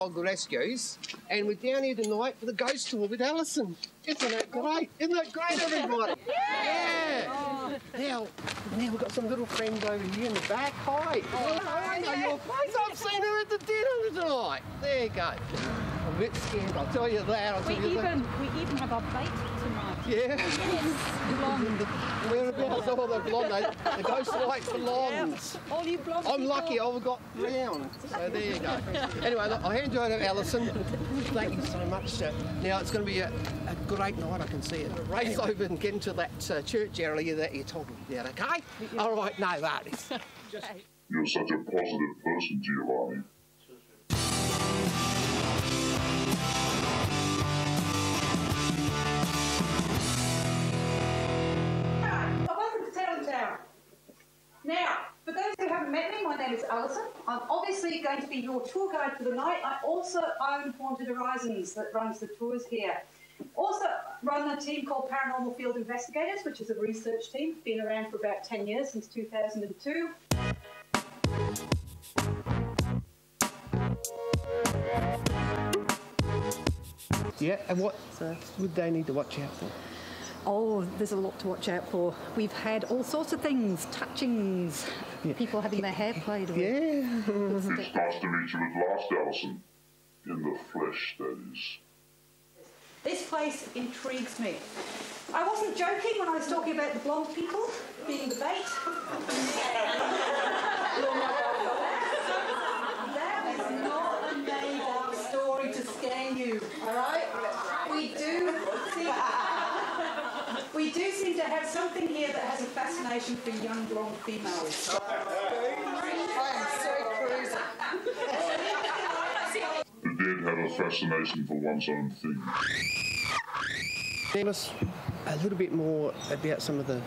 Dog rescues, and we're down here tonight for the ghost tour with Alison. Isn't that great? Isn't that great, everybody? Yeah! Oh. Now we've got some little friends over here in the back. Hi! I know your face. I've seen her at the dinner tonight. There you go. I'm a bit scared, I'll tell you that. We even have our bait tonight. Yeah? Yes, blonde. Whereabouts? Oh, the blonde. The ghost likes blondes. All you blonde I'm people. lucky I've got brown. So there you go. Anyway, look, I'll hand you over to Alison. Thank you so much. Now, it's going to be a great night, I can see it. Race over and get into that church area that you're talking about, okay? All right, no worries. You're such a positive person, Giovanni. Welcome to Tailem Town. Now, for those who haven't met me, my name is Alison. I'm obviously going to be your tour guide for the night. I also own Haunted Horizons that runs the tours here. Also run a team called Paranormal Field Investigators, which is a research team, been around for about 10 years, since 2002. Yeah, and what would they need to watch out for? Oh, there's a lot to watch out for. We've had all sorts of things, touchings, people having their hair played with. Yeah. It's nice to meet you at last, Alison. In the flesh, that is. This place intrigues me. I wasn't joking when I was talking about the blonde people being the bait. That is not a made-up story to scare you, all right? We do seem to have something here that has a fascination for young blonde females. I am so cruising. The dead have a fascination for one's own thing. Tell us a little bit more about some of the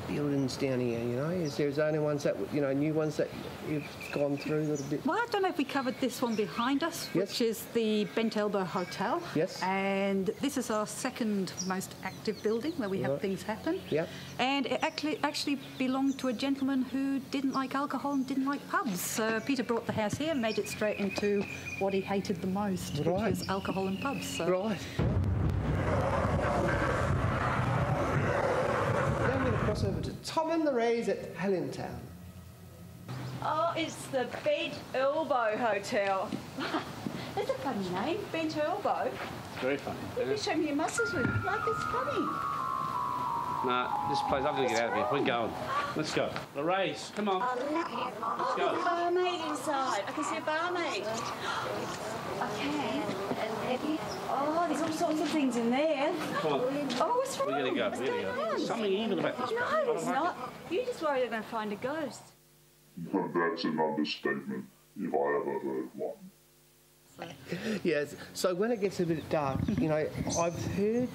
buildings down here, you know? Is there only ones that, you know, new ones that you've gone through a little bit? Well, I don't know if we covered this one behind us, which is the Bent Elbow Hotel. Yes. And this is our second most active building where we have things happen. Yep. And it actually belonged to a gentleman who didn't like alcohol and didn't like pubs. Peter brought the house here and made it straight into what he hated the most, which is alcohol and pubs. So. Right. Cross over to Tom and the Rays at Tailem Town. Oh, it's the Bent Elbow Hotel. That's a funny name, Bent Elbow. Very funny. You can show me your muscles with it. Like, it's funny. Nah, this place, I'm going to get out of here. We're going. Let's go. The Rays, come on. Let's go. There's a barmaid inside. I can see a barmaid. Okay. Oh, there's all sorts of things in there. Come on. Oh, what's wrong? We're going to go. There's something evil about this place. No, there's not. You just worry they're going to find a ghost. That's an understatement, if I ever heard one. Yes, so when it gets a bit dark, you know, I've heard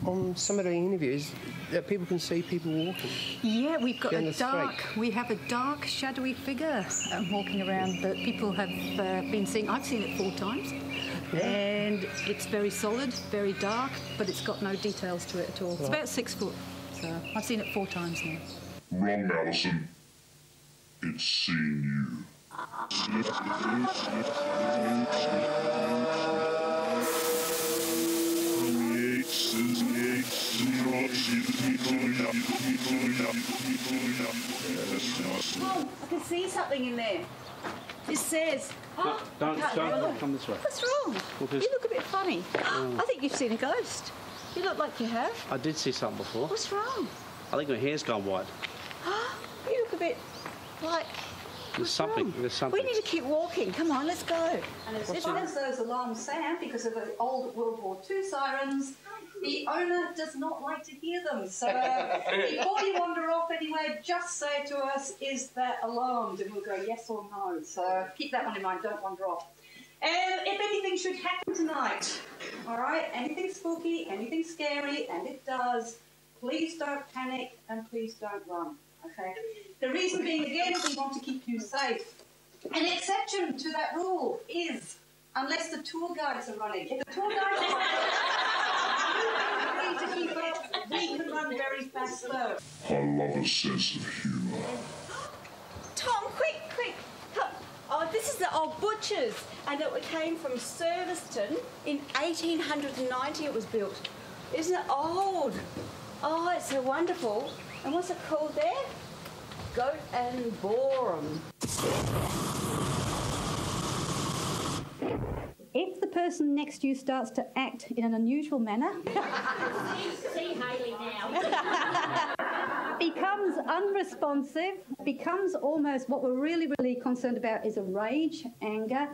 on some of the interviews that people can see people walking. Yeah, we've got a dark, we have a dark, shadowy figure walking around that people have been seeing. I've seen it 4 times. Yeah. And it's very solid, very dark, but it's got no details to it at all. Right. It's about 6 foot, so I've seen it 4 times now. Wrong, Alison. It's seen you. Oh, I can see something in there. It says... Don't come this way. What's wrong? You look a bit funny. I think you've seen a ghost. You look like you have. I did see something before. What's wrong? I think my hair's gone white. You look a bit like... There's something. We need to keep walking. Come on, let's go. And as far as those alarms sound, because of the old World War II sirens, the owner does not like to hear them. So before you wander off anywhere, just say to us, is that alarmed? And we'll go yes or no. So keep that one in mind, don't wander off. If anything should happen tonight, all right, anything spooky, anything scary, and it does, please don't panic and please don't run, okay? The reason being, again, we want to keep you safe. An exception to that rule is, unless the tour guides are running. If the tour guides are running, you need to keep up. We can run very fast though. I love a sense of humour. Tom, quick, quick. Come. Oh, this is the old butcher's, and it came from Serviceton. In 1890 it was built. Isn't it old? Oh, it's so wonderful. And what's it called there? Goat and Borum. If the person next to you starts to act in an unusual manner, See Hayley now. becomes unresponsive, becomes almost what we're really, really concerned about is a rage, anger.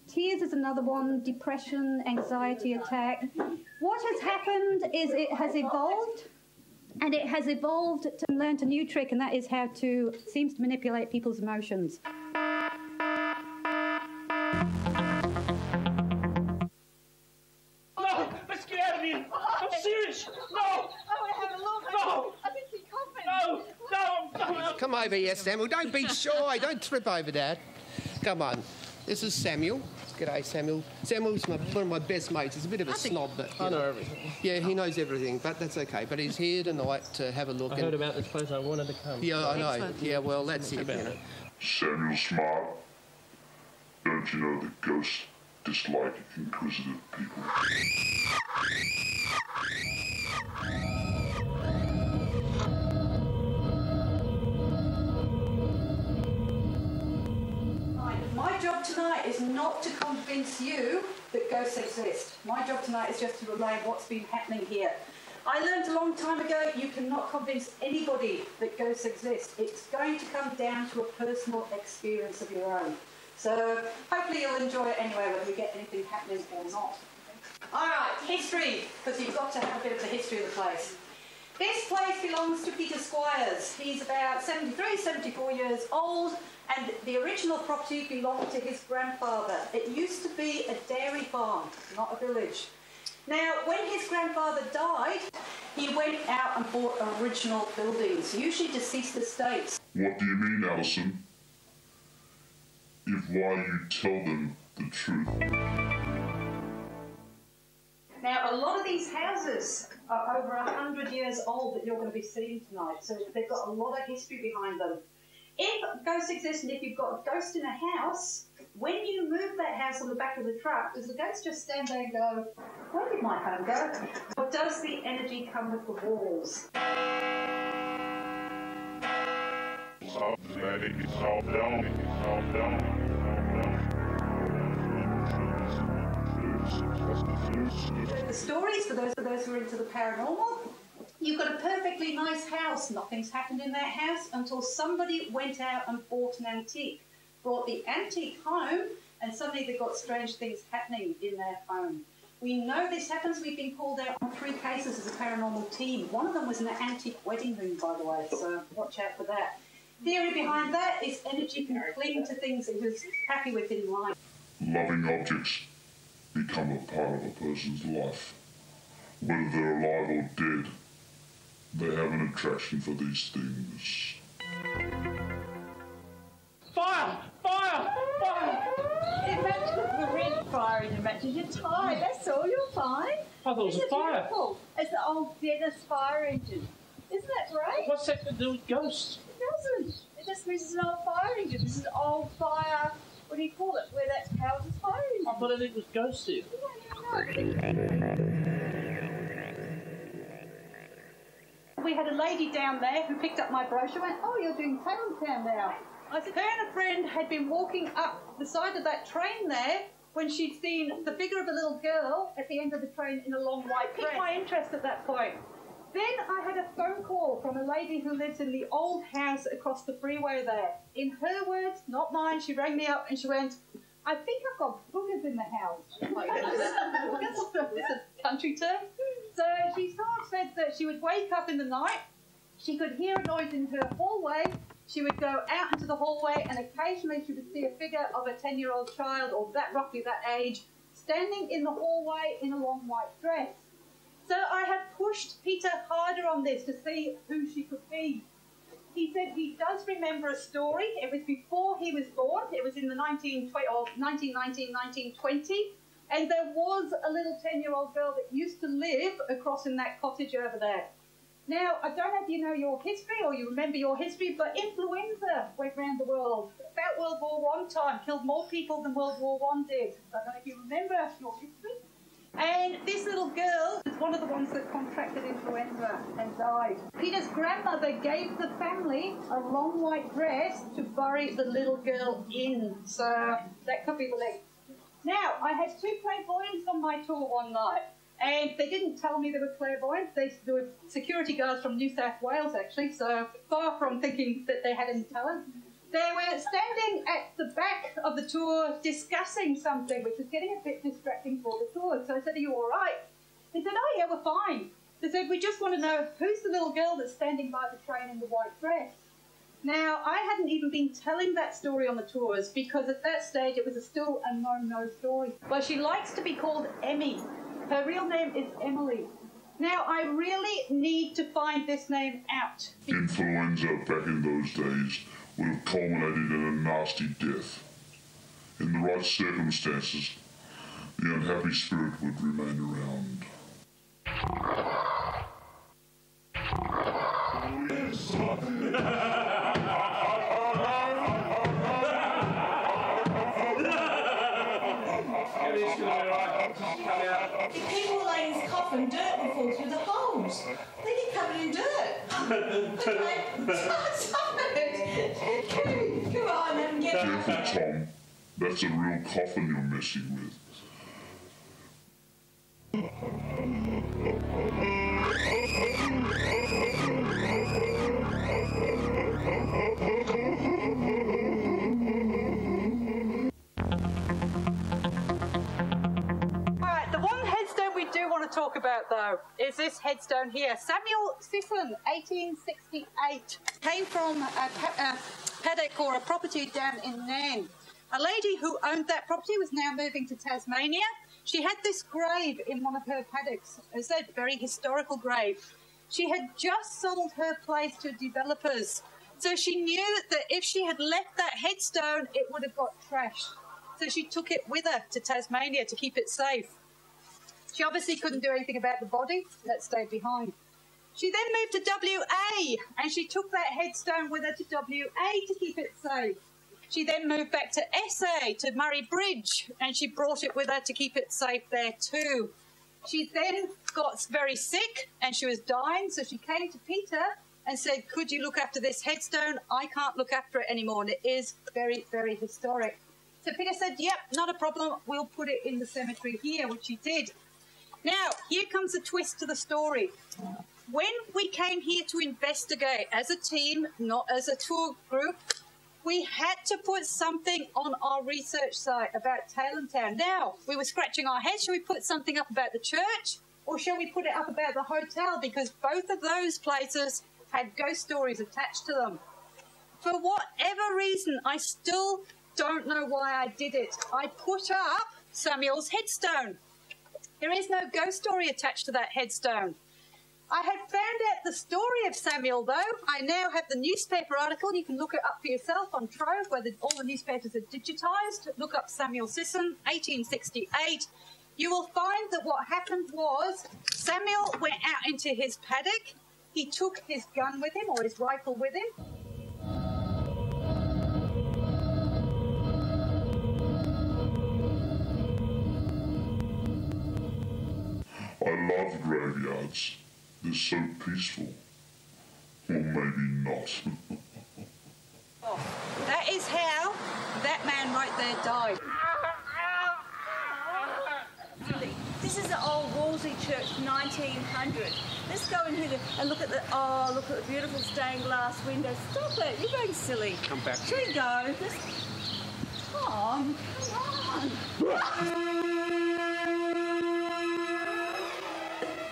Tears is another one, depression, anxiety attack. What has happened is it has evolved, and it has evolved to learn a new trick, and that is how to, seems to manipulate people's emotions. No, let's get out of here. I'm serious. No. Oh, have a look. No. I think he's coughing. No. Come over here, Samuel. Don't be shy. Don't trip over that. Come on. This is Samuel. G'day, Samuel. Samuel's one of my best mates. He's a bit of a snob, but I know everything. yeah, he knows everything, but that's okay. But he's here tonight to have a look. I heard about this place. I wanted to come. Yeah, I know. Yeah, well, that's it. You know. Samuel Smart, don't you know that ghosts dislike inquisitive people? My job tonight is not to convince you that ghosts exist. My job tonight is just to relay what's been happening here. I learned a long time ago you cannot convince anybody that ghosts exist. It's going to come down to a personal experience of your own. So hopefully you'll enjoy it anyway, whether you get anything happening or not. All right, history, because you've got to have a bit of the history of the place. This place belongs to Peter Squires. He's about 73, 74 years old, and the original property belonged to his grandfather. It used to be a dairy farm, not a village. Now, when his grandfather died, he went out and bought original buildings, usually deceased estates. What do you mean, Alison? If why you tell them the truth. Now, a lot of these houses are over 100 years old that you're going to be seeing tonight, so they've got a lot of history behind them. If ghosts exist and if you've got a ghost in a house, when you move that house on the back of the truck, does the ghost just stand there and go, where did my home go? Or does the energy come with the walls? The stories, for those who are into the paranormal, you've got a perfectly nice house, nothing's happened in that house until somebody went out and bought an antique, brought the antique home, and suddenly they've got strange things happening in their home. We know this happens. We've been called out on 3 cases as a paranormal team. One of them was an antique wedding ring, by the way, so watch out for that. Theory behind that is energy can cling to things it was happy with in life. Loving objects become a part of a person's life. Whether they're alive or dead, they have an attraction for these things. Fire! Fire! Fire! It matches the red fire in the matches your tie. That's all. You're fine. I thought it was a fire. Beautiful? It's the old Dennis fire engine. Isn't that great? What's that to do with ghosts? It doesn't. It just means it's an old fire engine. This is an old fire. What do you call it? Where that powers its fire engine. I thought it was ghosts here. We had a lady down there who picked up my brochure and went, oh, you're doing Tailem Town now. I said, her and a friend had been walking up the side of that train there when she'd seen the figure of a little girl at the end of the train in a long white dress. Piqued my interest at that point. Then I had a phone call from a lady who lives in the old house across the freeway there. In her words, not mine, she rang me up and she went, I think I've got boogers in the house. Like, this is country term. So she sort of said that she would wake up in the night, she could hear a noise in her hallway, she would go out into the hallway and occasionally she would see a figure of a 10-year-old child or roughly that age standing in the hallway in a long white dress. So I have pushed Peter harder on this to see who she could be. He said he does remember a story. It was before he was born. It was in the 1919, 1920. And there was a little 10-year-old girl that used to live across in that cottage over there. Now, I don't know if you know your history or you remember your history, but influenza went around the world about World War I time, killed more people than World War I did. I don't know if you remember your history. And this little girl is one of the ones that contracted influenza and died. Peter's grandmother gave the family a long white dress to bury the little girl in. So that could be the link. Now, I had two clairvoyants on my tour one night. And they didn't tell me they were clairvoyants. They were security guards from New South Wales, actually, so far from thinking that they had any talent. They were standing at the back of the tour discussing something, which was getting a bit distracting for the tour. So I said, "Are you all right?" They said, "Oh, yeah, we're fine." They said, "We just want to know who's the little girl that's standing by the train in the white dress." Now, I hadn't even been telling that story on the tours because at that stage it was still a no-no story. Well, she likes to be called Emmy. Her real name is Emily. Now, I really need to find this name out. Influenza back in those days would have culminated in a nasty death. In the right circumstances, the unhappy spirit would remain around. If people lay in his coffin, dirt will fall through the holes. They get covered in dirt. Okay, stop it. Come on and get it. Careful, Tom. That's a real coffin you're messing with. Talk about though is this headstone here. Samuel Sisson, 1868, came from a paddock or a property down in Nairn. A lady who owned that property was now moving to Tasmania. She had this grave in one of her paddocks. It's a very historical grave. She had just sold her place to developers, so she knew that if she had left that headstone, it would have got trashed. So she took it with her to Tasmania to keep it safe. She obviously couldn't do anything about the body, that stayed behind. She then moved to WA, and she took that headstone with her to WA to keep it safe. She then moved back to SA, to Murray Bridge, and she brought it with her to keep it safe there too. She then got very sick, and she was dying, so she came to Peter and said, "Could you look after this headstone? I can't look after it anymore, and it is very, very historic." So Peter said, "Yep, not a problem, we'll put it in the cemetery here," which he did. Now, here comes a twist to the story. When we came here to investigate as a team, not as a tour group, we had to put something on our research site about Tailem Town. Now, we were scratching our heads, shall we put something up about the church or shall we put it up about the hotel? Because both of those places had ghost stories attached to them. For whatever reason, I still don't know why I did it. I put up Samuel's headstone. There is no ghost story attached to that headstone. I had found out the story of Samuel, though. I now have the newspaper article. You can look it up for yourself on Trove, where all the newspapers are digitised. Look up Samuel Sisson, 1868. You will find that what happened was Samuel went out into his paddock. He took his gun with him, or his rifle with him. I love graveyards. They're so peaceful. Or maybe not. Oh, that is how that man right there died. This is the old Wolsey Church, 1900. Let's go in here and look at the beautiful stained glass windows. Stop it, you're going silly. Come back. Shall we go? Tom, come on.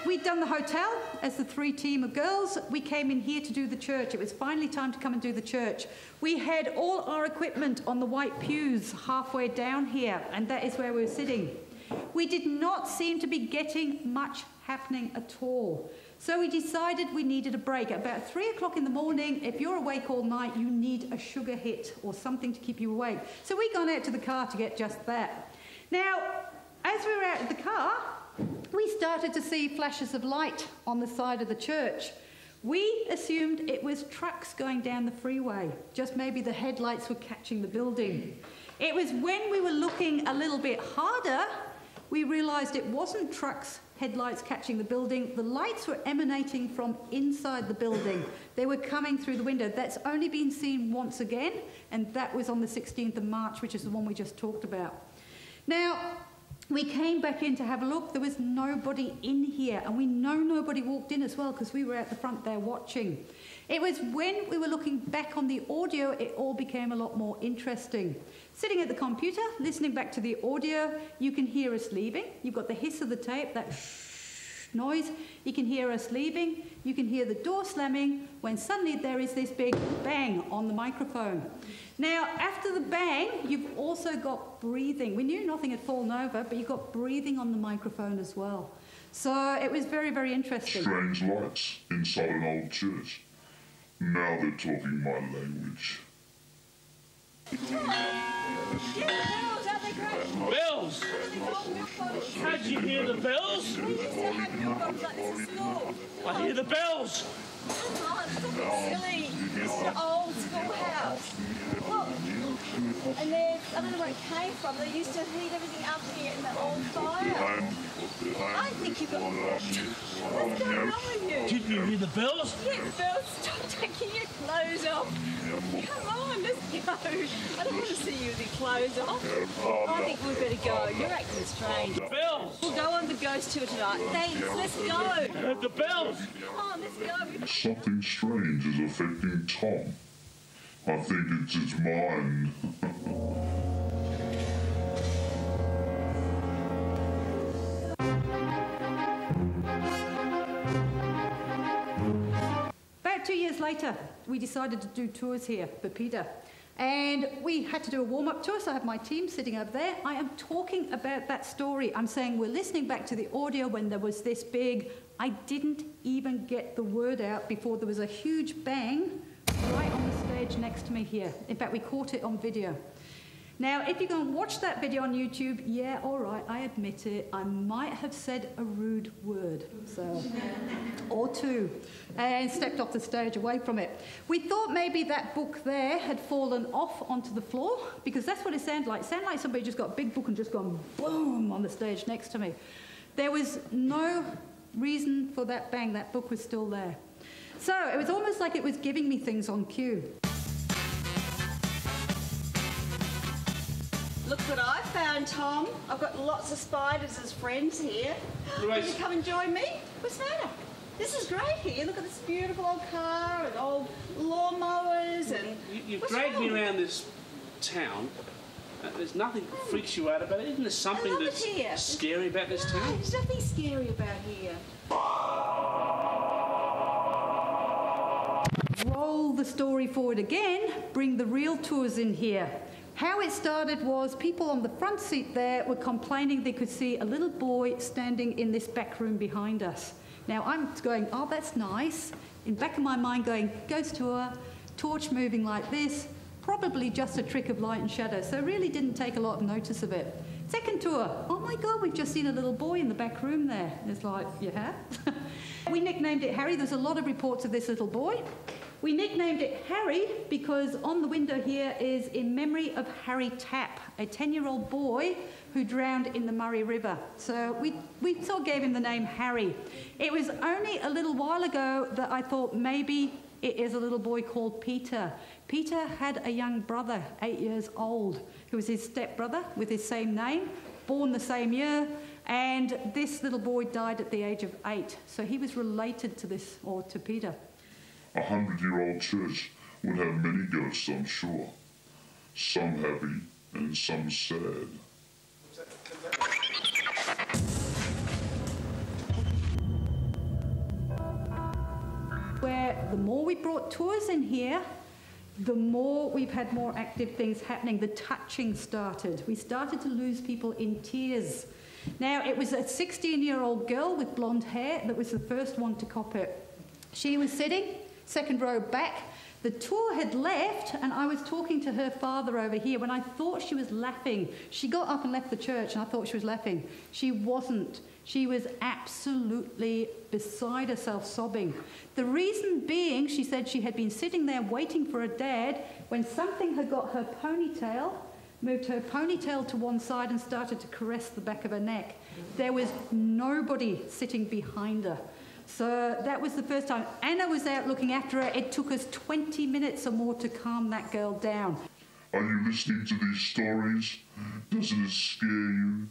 We'd done the hotel as the three team of girls. We came in here to do the church. It was finally time to come and do the church. We had all our equipment on the white pews halfway down here, and that is where we were sitting. We did not seem to be getting much happening at all. So we decided we needed a break. At about 3 o'clock in the morning, if you're awake all night, you need a sugar hit or something to keep you awake. So we gone out to the car to get just that. Now, as we were out of the car, we started to see flashes of light on the side of the church. We assumed it was trucks going down the freeway, just maybe the headlights were catching the building. It was when we were looking a little bit harder, we realised it wasn't trucks' headlights catching the building. The lights were emanating from inside the building. They were coming through the window. That's only been seen once again, and that was on the 16th of March, which is the one we just talked about. Now, we came back in to have a look. There was nobody in here, and we know nobody walked in as well because we were at the front there watching. It was when we were looking back on the audio, it all became a lot more interesting. Sitting at the computer, listening back to the audio, you can hear us leaving. You've got the hiss of the tape, that noise. You can hear us leaving. You can hear the door slamming when suddenly there is this big bang on the microphone. Now, after the bang, you've also got breathing. We knew nothing had fallen over, but you've got breathing on the microphone as well. So it was very, very interesting. Strange lights inside an old church. Now they're talking my language. Bells! Can't you hear the bells? We used to have milk like this at school. I hear the bells! Come on, stop being silly. It's an old schoolhouse. Look. And there's, I don't know where it came from. They used to heat everything up here in the old fire. I think you've got... What's going on with you? Didn't you hear the bells? Yeah, Bill, stop taking your clothes off. Come on, let's go. I don't want to see you with your clothes off. I think we better go. You're acting strange. Bells! We'll go on the ghost tour tonight. Thanks, let's go. The bells! Come on, let's go. Something strange is affecting Tom. I think it's his mind. About 2 years later, we decided to do tours here for Peter. And we had to do a warm-up tour, so I have my team sitting over there. I am talking about that story. I'm saying we're listening back to the audio when there was this big... I didn't even get the word out before there was a huge bang right on the stage next to me here. In fact, we caught it on video. Now, if you go and watch that video on YouTube, yeah, all right, I admit it, I might have said a rude word, so, or two, and stepped off the stage away from it. We thought maybe that book there had fallen off onto the floor, because that's what it sounded like. It sounded like somebody just got a big book and just gone boom on the stage next to me. There was no reason for that bang. That book was still there. So it was almost like it was giving me things on cue. Look what I found, Tom. I've got lots of spiders as friends here. Will you come and join me? What's the matter? This is great here. Look at this beautiful old car and old lawnmowers and... You've dragged me around this town. There's nothing that freaks you out about it. Isn't there something that's scary about this town? No, there's nothing scary about here. Roll the story forward again, bring the real tours in here. How it started was people on the front seat there were complaining they could see a little boy standing in this back room behind us. Now I'm going, oh, that's nice. In the back of my mind going, ghost tour, torch moving like this, probably just a trick of light and shadow, so really didn't take a lot of notice of it. Second tour, oh my God, we've just seen a little boy in the back room there. It's like, you have? We nicknamed it Harry. There's a lot of reports of this little boy. We nicknamed it Harry because on the window here is in memory of Harry Tapp, a 10-year-old boy who drowned in the Murray River. So we sort of gave him the name Harry. It was only a little while ago that I thought maybe it is a little boy called Peter. Peter had a young brother, 8 years old, who was his stepbrother with his same name, born the same year, and this little boy died at the age of 8. So he was related to this, or to Peter. A 100-year-old church would have many ghosts, I'm sure. Some happy and some sad. Where the more we brought tours in here, the more we've had more active things happening. The touching started. We started to lose people in tears. Now, it was a 16-year-old girl with blonde hair that was the first one to cop it. She was sitting, second row back. The tour had left, and I was talking to her father over here when I thought she was laughing. She got up and left the church, and I thought she was laughing. She wasn't. She was absolutely beside herself, sobbing. The reason being, she said she had been sitting there waiting for her dad when something had got her ponytail, moved her ponytail to one side and started to caress the back of her neck. There was nobody sitting behind her. So that was the first time. Anna was out looking after her. It took us 20 minutes or more to calm that girl down. Are you listening to these stories? Does it scare you?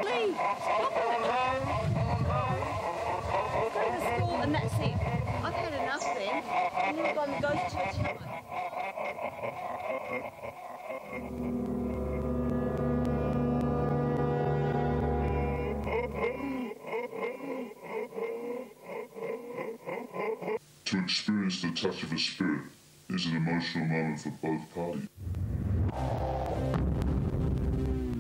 Please, stop it. Go to the school and that's it. I've had enough then. And then we've gone and go to church tonight. To experience the touch of a spirit is an emotional moment for both parties.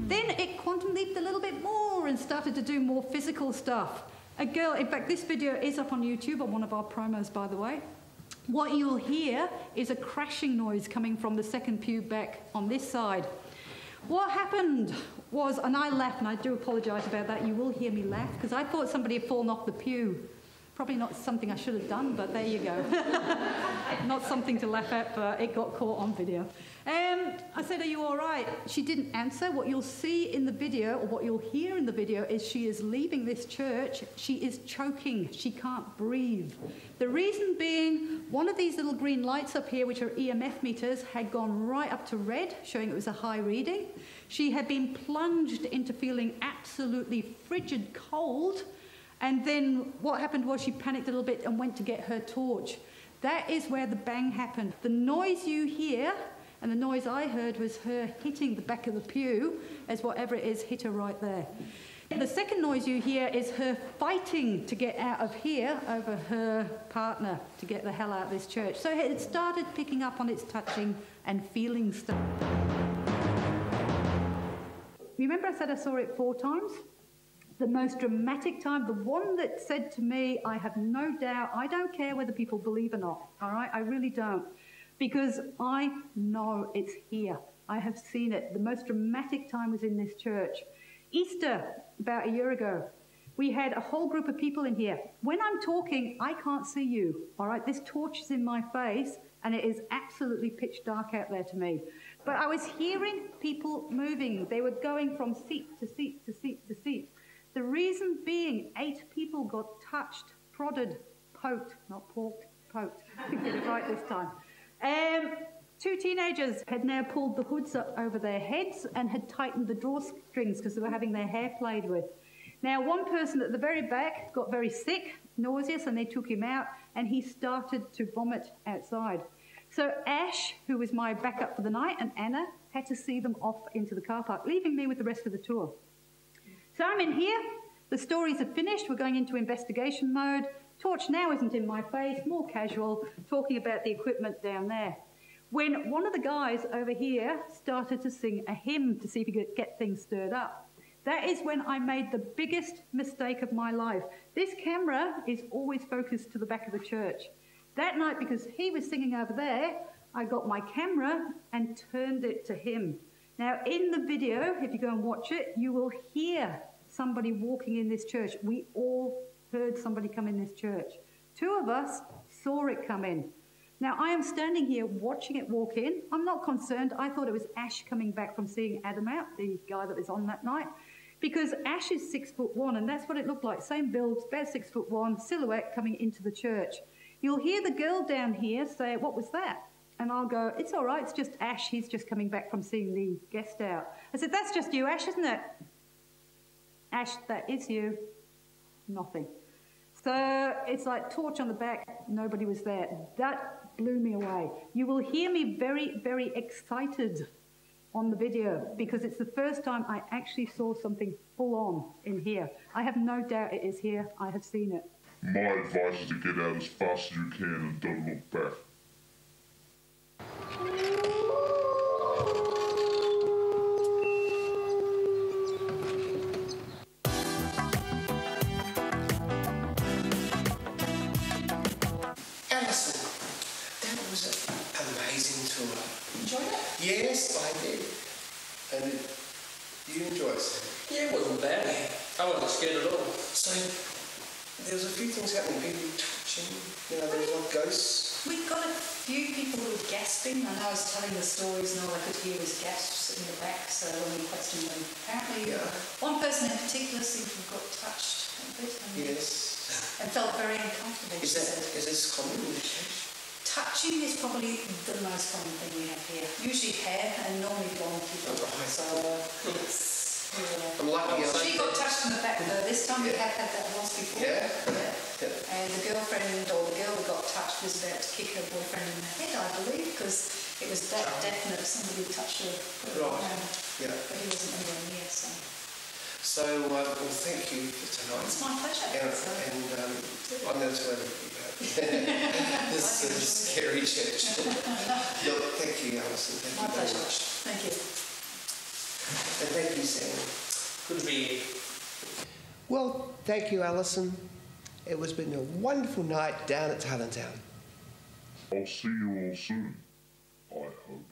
Then it quantum leaped a little bit more and started to do more physical stuff. A girl, in fact, this video is up on YouTube on one of our promos, by the way. What you'll hear is a crashing noise coming from the second pew back on this side. What happened was, and I laughed, and I do apologise about that, you will hear me laugh, because I thought somebody had fallen off the pew. Probably not something I should have done, but there you go. Not something to laugh at, but it got caught on video. I said, are you all right? She didn't answer. What you'll see in the video, or what you'll hear in the video, is she is leaving this church. She is choking. She can't breathe. The reason being, one of these little green lights up here, which are EMF meters, had gone right up to red, showing it was a high reading. She had been plunged into feeling absolutely frigid cold. And then what happened was she panicked a little bit and went to get her torch. That is where the bang happened. The noise you hear, and the noise I heard, was her hitting the back of the pew as whatever it is hit her right there. The second noise you hear is her fighting to get out of here over her partner to get the hell out of this church. So it started picking up on its touching and feeling stuff. Remember I said I saw it 4 times? The most dramatic time, the one that said to me, I have no doubt, I don't care whether people believe or not, all right? I really don't, because I know it's here. I have seen it. The most dramatic time was in this church. Easter, about a year ago, we had a whole group of people in here. When I'm talking, I can't see you, all right? This torch is in my face, and it is absolutely pitch dark out there to me. But I was hearing people moving. They were going from seat to seat to seat to seat. The reason being, 8 people got touched, prodded, poked, not porked, poked. Get it right this time. 2 teenagers had now pulled the hoods up over their heads and had tightened the drawstrings because they were having their hair played with. Now, one person at the very back got very sick, nauseous, and they took him out, and he started to vomit outside. So Ash, who was my backup for the night, and Anna had to see them off into the car park, leaving me with the rest of the tour. So I'm in here, the stories are finished, we're going into investigation mode. Torch now isn't in my face, more casual, talking about the equipment down there. When one of the guys over here started to sing a hymn to see if he could get things stirred up. That is when I made the biggest mistake of my life. This camera is always focused to the back of the church. That night, because he was singing over there, I got my camera and turned it to him. Now, in the video, if you go and watch it, you will hear somebody walking in this church. We all heard somebody come in this church. 2 of us saw it come in. Now, I am standing here watching it walk in. I'm not concerned. I thought it was Ash coming back from seeing Adam out, the guy that was on that night, because Ash is 6'1", and that's what it looked like. Same build, about 6'1", silhouette coming into the church. You'll hear the girl down here say, "What was that?" And I'll go, "It's all right, it's just Ash, he's just coming back from seeing the guest out." I said, "That's just you, Ash, isn't it?" "Ash, that is you." Nothing. So it's like torch on the back, nobody was there. That blew me away. You will hear me very, very excited on the video because it's the first time I actually saw something full on in here. I have no doubt it is here, I have seen it. My advice is to get out as fast as you can and don't look back. enjoyed it? Yes, I did. And you enjoyed it? Yeah, it wasn't bad. I wasn't scared at all. So there was a few things happening. People touching. You know, there was like ghosts. We got a few people who were gasping. I know I was telling the stories and all I could hear was gasps in the back, so when we questioned them, apparently one person in particular seemed to have got touched a bit and felt very uncomfortable. Is this common in the church? Touching is probably the most common thing we have here. Usually hair and normally blonde people. So I'm lucky. she got touched in the back though. This time we have had that once before. Yeah. And the girlfriend or the girl who got touched was about to kick her boyfriend in the head, I believe, because it was that definite somebody touched her. Yeah. But he wasn't anywhere near, so. So, well, thank you for tonight. It's my pleasure. And I'm going to tell everybody about this scary church. Look, thank you, Alison. Thank you very much. Thank you. And thank you, Sam. Good to be here. Well, thank you, Alison. It was been a wonderful night down at Tailem Town. I'll see you all soon, I hope.